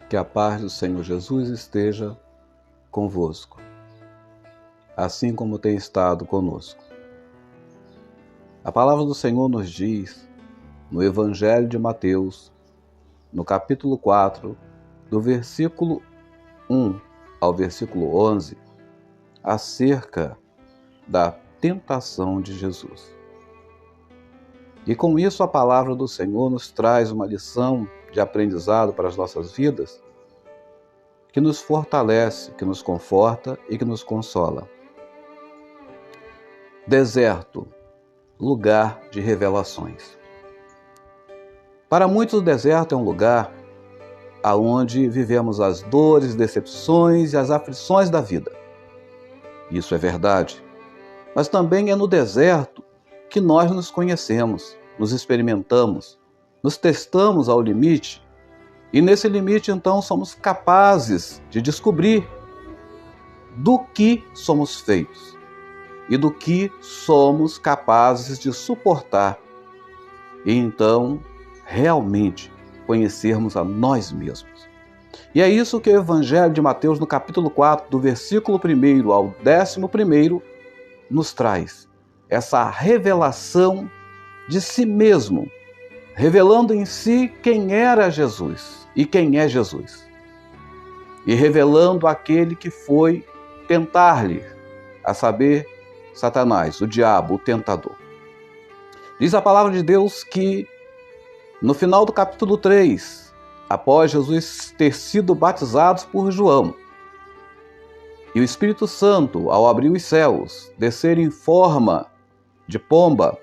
Que a paz do Senhor Jesus esteja convosco, assim como tem estado conosco. A palavra do Senhor nos diz, no Evangelho de Mateus, no capítulo 4, do versículo 1 ao versículo 11, acerca da tentação de Jesus. E com isso a palavra do Senhor nos traz uma lição de aprendizado para as nossas vidas, que nos fortalece, que nos conforta e que nos consola. Deserto, lugar de revelações. Para muitos o deserto é um lugar aonde vivemos as dores, decepções e as aflições da vida. Isso é verdade. Mas também é no deserto que nós nos conhecemos, nos experimentamos, nos testamos ao limite e nesse limite então somos capazes de descobrir do que somos feitos e do que somos capazes de suportar e então realmente conhecermos a nós mesmos. E é isso que o Evangelho de Mateus no capítulo 4, do versículo 1 ao 11º, nos traz. Essa revelação de si mesmo, revelando em si quem era Jesus e quem é Jesus. E revelando aquele que foi tentar-lhe, a saber, Satanás, o diabo, o tentador. Diz a palavra de Deus que no final do capítulo 3, após Jesus ter sido batizado por João, e o Espírito Santo, ao abrir os céus, descer em forma de pomba,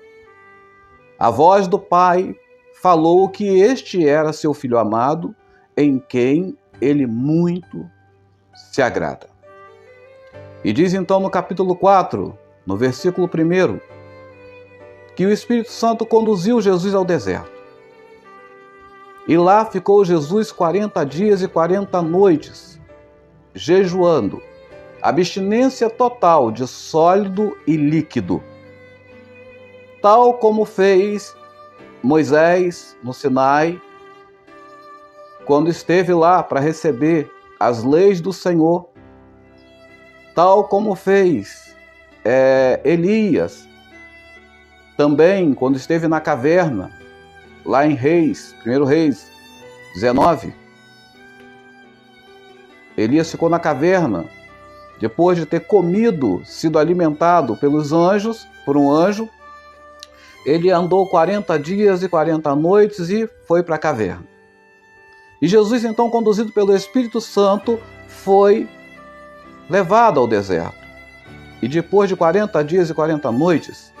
a voz do Pai falou que este era seu Filho amado, em quem ele muito se agrada. E diz então no capítulo 4, no versículo 1, que o Espírito Santo conduziu Jesus ao deserto. E lá ficou Jesus 40 dias e 40 noites, jejuando, abstinência total de sólido e líquido, tal como fez Moisés no Sinai, quando esteve lá para receber as leis do Senhor, tal como fez Elias, também quando esteve na caverna, lá em Reis, 1 Reis 19, Elias ficou na caverna, depois de ter comido, sido alimentado pelos anjos, por um anjo, ele andou 40 dias e 40 noites e foi para a caverna. E Jesus, então, conduzido pelo Espírito Santo, foi levado ao deserto. E depois de 40 dias e 40 noites,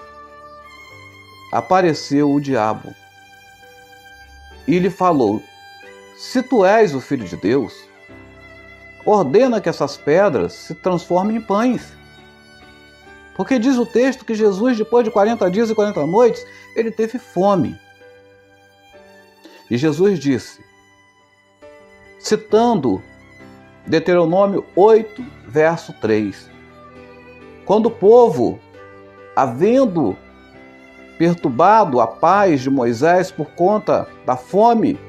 apareceu o diabo. E lhe falou: se tu és o Filho de Deus, ordena que essas pedras se transformem em pães. Porque diz o texto que Jesus, depois de 40 dias e 40 noites, ele teve fome. E Jesus disse, citando Deuteronômio 8, verso 3, quando o povo, havendo perturbado a paz de Moisés por conta da fome,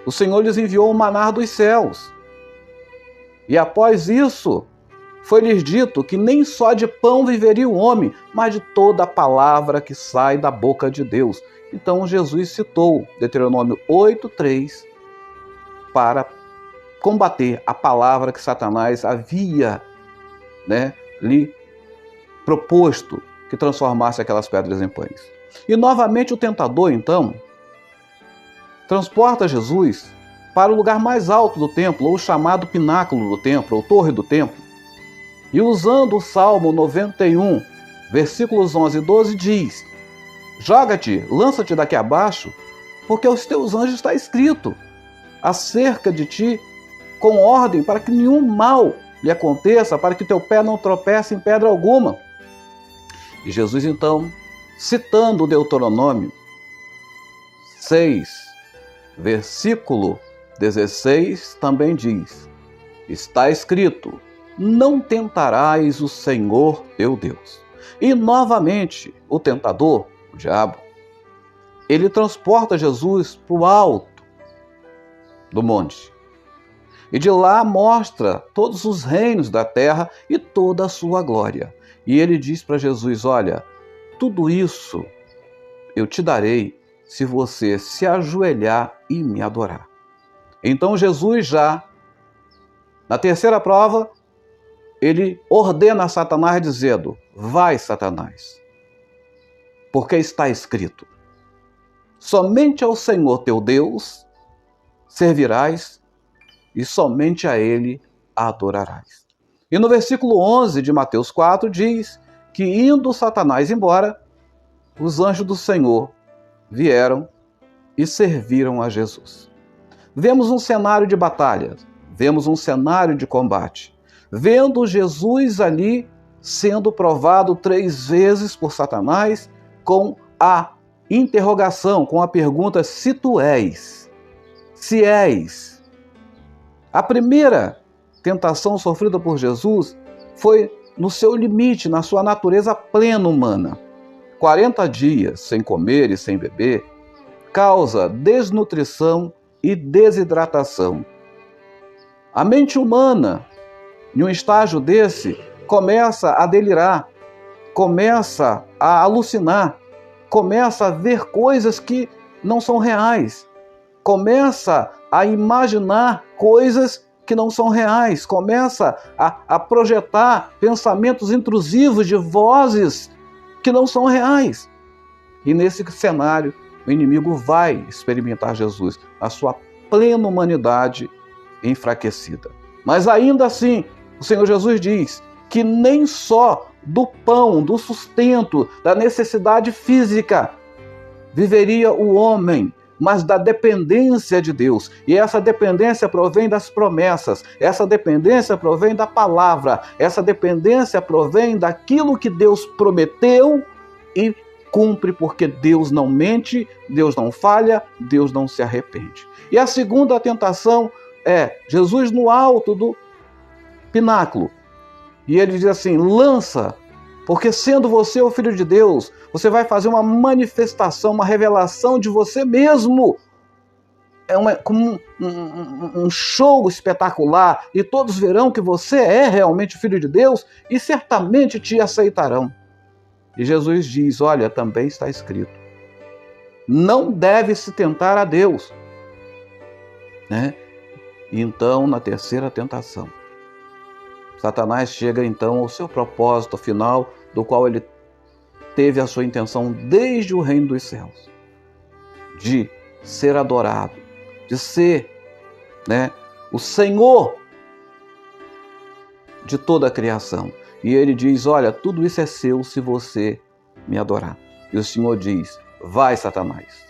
o Senhor lhes enviou o maná dos céus. E após isso, foi-lhes dito que nem só de pão viveria o homem, mas de toda a palavra que sai da boca de Deus. Então Jesus citou Deuteronômio 8:3 para combater a palavra que Satanás havia lhe proposto que transformasse aquelas pedras em pães. E novamente o tentador, então, transporta Jesus para o lugar mais alto do templo, ou chamado pináculo do templo, ou torre do templo. E usando o Salmo 91, versículos 11 e 12, diz: joga-te, lança-te daqui abaixo, porque aos teus anjos está escrito acerca de ti, com ordem para que nenhum mal lhe aconteça, para que teu pé não tropece em pedra alguma. E Jesus, então, citando o Deuteronômio 6, versículo 16, também diz: está escrito, não tentarás o Senhor teu Deus. E novamente, o tentador, o diabo, ele transporta Jesus para o alto do monte. E de lá mostra todos os reinos da terra e toda a sua glória. E ele diz para Jesus, olha, tudo isso eu te darei se você se ajoelhar e me adorar. Então Jesus já, na terceira prova, ele ordena a Satanás dizendo, vai, Satanás, porque está escrito, somente ao Senhor teu Deus servirás e somente a Ele adorarás. E no versículo 11 de Mateus 4 diz que indo Satanás embora, os anjos do Senhor vieram e serviram a Jesus. Vemos um cenário de batalha, vemos um cenário de combate, vendo Jesus ali sendo provado 3 vezes por Satanás com a interrogação, com a pergunta se tu és, se és. A primeira tentação sofrida por Jesus foi no seu limite, na sua natureza plena humana. 40 dias sem comer e sem beber causa desnutrição e desidratação. A mente humana, em um estágio desse, começa a delirar, começa a alucinar, começa a ver coisas que não são reais, começa a imaginar coisas que não são reais, começa a projetar pensamentos intrusivos de vozes que não são reais. E nesse cenário, o inimigo vai experimentar Jesus, a sua plena humanidade enfraquecida. Mas ainda assim, o Senhor Jesus diz que nem só do pão, do sustento, da necessidade física viveria o homem, mas da dependência de Deus. E essa dependência provém das promessas, essa dependência provém da palavra, essa dependência provém daquilo que Deus prometeu e cumpre, porque Deus não mente, Deus não falha, Deus não se arrepende. E a segunda tentação é Jesus no alto do pináculo. E ele diz assim, lança, porque sendo você o Filho de Deus, você vai fazer uma manifestação, uma revelação de você mesmo. Como um show espetacular, e todos verão que você é realmente o Filho de Deus e certamente te aceitarão. E Jesus diz, olha, também está escrito, não deve se tentar a Deus. Né? Então, na terceira tentação, Satanás chega então ao seu propósito final, do qual ele teve a sua intenção desde o reino dos céus, de ser adorado, de ser, o Senhor de toda a criação. E ele diz, olha, tudo isso é seu se você me adorar. E o Senhor diz, vai, Satanás,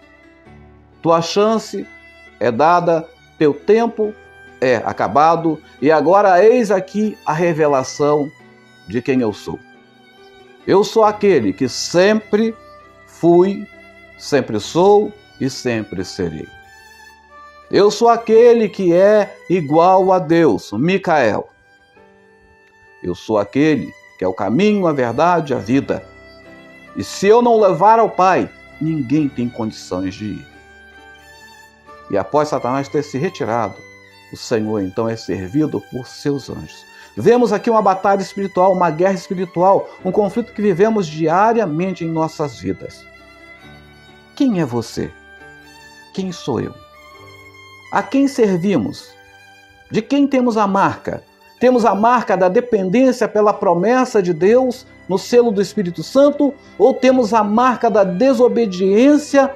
tua chance é dada, teu tempo é acabado, e agora eis aqui a revelação de quem eu sou. Eu sou aquele que sempre fui, sempre sou e sempre serei. Eu sou aquele que é igual a Deus, Micael. Eu sou aquele que é o caminho, a verdade, a vida. E se eu não levar ao Pai, ninguém tem condições de ir. E após Satanás ter se retirado, o Senhor então é servido por seus anjos. Vemos aqui uma batalha espiritual, uma guerra espiritual, um conflito que vivemos diariamente em nossas vidas. Quem é você? Quem sou eu? A quem servimos? De quem temos a marca? Temos a marca da dependência pela promessa de Deus no selo do Espírito Santo, ou temos a marca da desobediência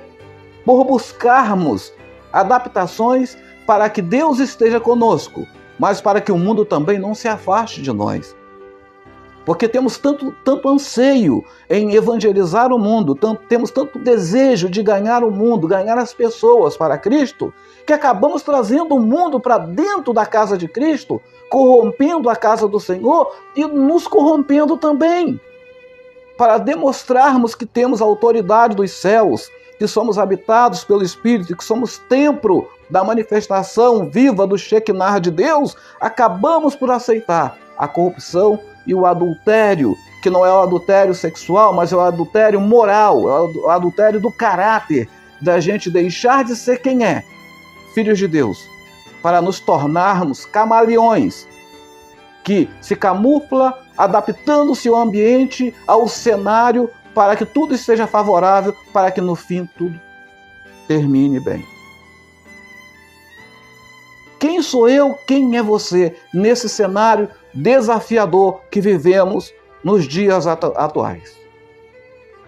por buscarmos adaptações para que Deus esteja conosco, mas para que o mundo também não se afaste de nós? Porque temos tanto anseio em evangelizar o mundo, temos tanto desejo de ganhar o mundo, ganhar as pessoas para Cristo, que acabamos trazendo o mundo para dentro da casa de Cristo, corrompendo a casa do Senhor e nos corrompendo também, para demonstrarmos que temos a autoridade dos céus, que somos habitados pelo Espírito, que somos templo da manifestação viva do Shekinah de Deus. Acabamos por aceitar a corrupção e o adultério, que não é o adultério sexual, mas é o adultério moral, é o adultério do caráter, da gente deixar de ser quem é, filhos de Deus, para nos tornarmos camaleões, que se camufla adaptando-se ao ambiente, ao cenário, para que tudo esteja favorável, para que no fim tudo termine bem. Quem sou eu, quem é você nesse cenário desafiador que vivemos nos dias atuais?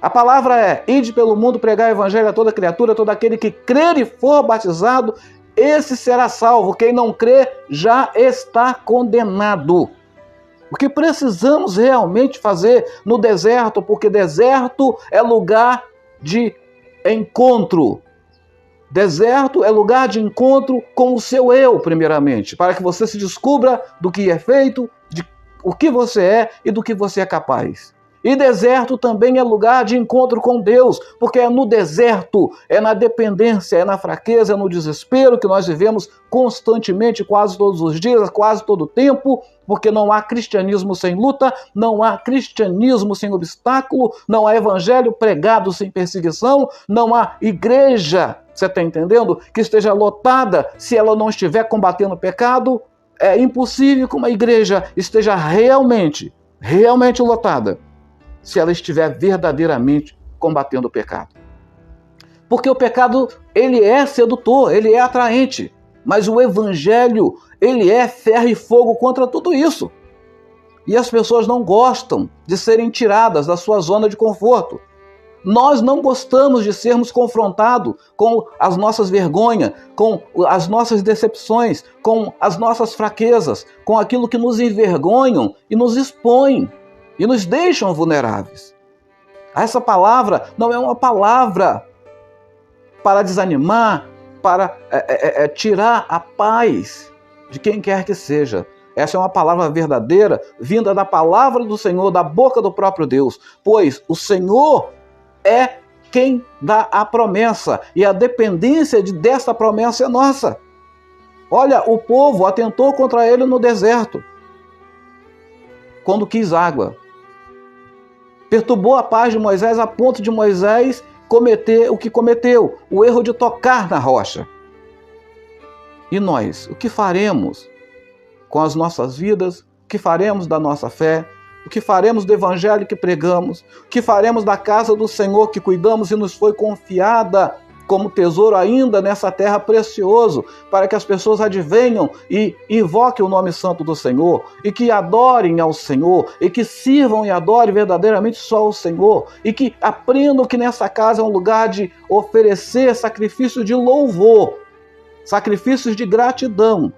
A palavra é: ide pelo mundo, pregar o evangelho a toda criatura, todo aquele que crer e for batizado, esse será salvo. Quem não crê já está condenado. O que precisamos realmente fazer no deserto, porque deserto é lugar de encontro. Deserto é lugar de encontro com o seu eu, primeiramente, para que você se descubra do que é feito, de o que você é e do que você é capaz. E deserto também é lugar de encontro com Deus, porque é no deserto, é na dependência, é na fraqueza, é no desespero que nós vivemos constantemente, quase todos os dias, quase todo o tempo, porque não há cristianismo sem luta, não há cristianismo sem obstáculo, não há evangelho pregado sem perseguição, não há igreja, você está entendendo, que esteja lotada se ela não estiver combatendo o pecado. É impossível que uma igreja esteja realmente lotada se ela estiver verdadeiramente combatendo o pecado. Porque o pecado, ele é sedutor, ele é atraente, mas o evangelho, ele é ferro e fogo contra tudo isso. E as pessoas não gostam de serem tiradas da sua zona de conforto. Nós não gostamos de sermos confrontados com as nossas vergonhas, com as nossas decepções, com as nossas fraquezas, com aquilo que nos envergonham e nos expõem e nos deixam vulneráveis. Essa palavra não é uma palavra para desanimar, para tirar a paz de quem quer que seja. Essa é uma palavra verdadeira, vinda da palavra do Senhor, da boca do próprio Deus, pois o Senhor é quem dá a promessa, e a dependência dessa promessa é nossa. Olha, o povo atentou contra ele no deserto, quando quis água. Perturbou a paz de Moisés a ponto de Moisés cometer o que cometeu, o erro de tocar na rocha. E nós, o que faremos com as nossas vidas? O que faremos da nossa fé? O que faremos do evangelho que pregamos? O que faremos da casa do Senhor que cuidamos e nos foi confiada como tesouro ainda nessa terra precioso, para que as pessoas advenham e invoquem o nome santo do Senhor, e que adorem ao Senhor, e que sirvam e adorem verdadeiramente só ao Senhor, e que aprendam que nessa casa é um lugar de oferecer sacrifício de louvor, sacrifícios de gratidão,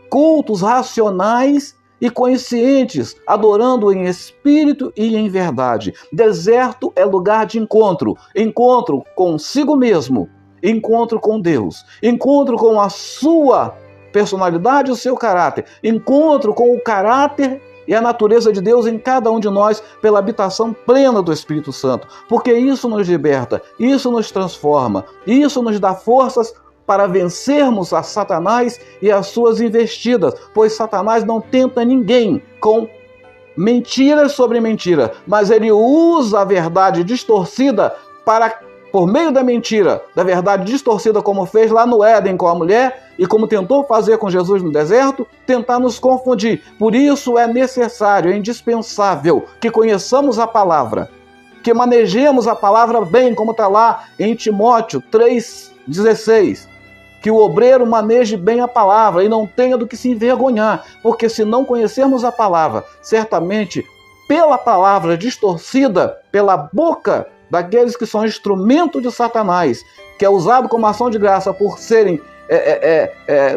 cultos racionais e conscientes, adorando em espírito e em verdade. Deserto é lugar de encontro, encontro consigo mesmo, encontro com Deus, encontro com a sua personalidade e o seu caráter, encontro com o caráter e a natureza de Deus em cada um de nós pela habitação plena do Espírito Santo, porque isso nos liberta, isso nos transforma, isso nos dá forças para vencermos a Satanás e as suas investidas, pois Satanás não tenta ninguém com mentiras sobre mentira, mas ele usa a verdade distorcida para, por meio da mentira, da verdade distorcida, como fez lá no Éden com a mulher e como tentou fazer com Jesus no deserto, tentar nos confundir. Por isso é necessário, é indispensável que conheçamos a palavra, que manejemos a palavra bem, como está lá em Timóteo 3,16. Que o obreiro maneje bem a palavra e não tenha do que se envergonhar, porque se não conhecermos a palavra, certamente pela palavra distorcida, pela boca daqueles que são instrumento de Satanás, que é usado como ação de graça por serem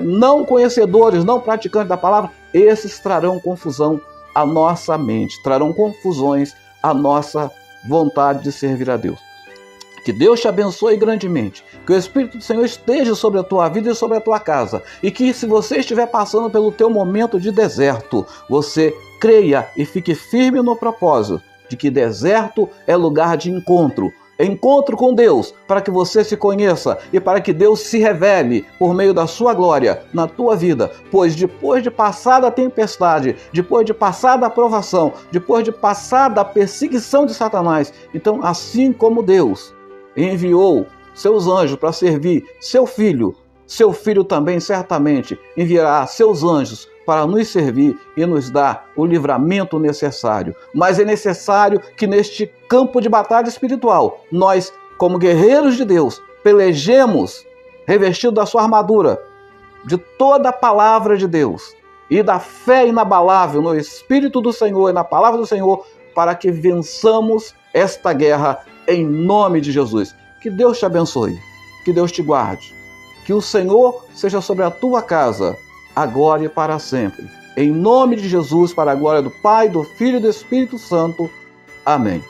não conhecedores, não praticantes da palavra, esses trarão confusão à nossa mente, trarão confusões à nossa vontade de servir a Deus. Que Deus te abençoe grandemente, que o Espírito do Senhor esteja sobre a tua vida e sobre a tua casa, e que se você estiver passando pelo teu momento de deserto, você creia e fique firme no propósito de que deserto é lugar de encontro, encontro com Deus, para que você se conheça e para que Deus se revele por meio da sua glória na tua vida, pois depois de passar a tempestade, depois de passar a provação, depois de passar a perseguição de Satanás, então assim como Deus enviou seus anjos para servir seu filho seu Filho também certamente enviará seus anjos para nos servir e nos dar o livramento necessário. Mas é necessário que neste campo de batalha espiritual, nós, como guerreiros de Deus, pelejemos revestidos da sua armadura, de toda a palavra de Deus e da fé inabalável no Espírito do Senhor e na palavra do Senhor, para que vençamos esta guerra em nome de Jesus. Que Deus te abençoe, que Deus te guarde, que o Senhor seja sobre a tua casa, agora e para sempre. Em nome de Jesus, para a glória do Pai, do Filho e do Espírito Santo. Amém.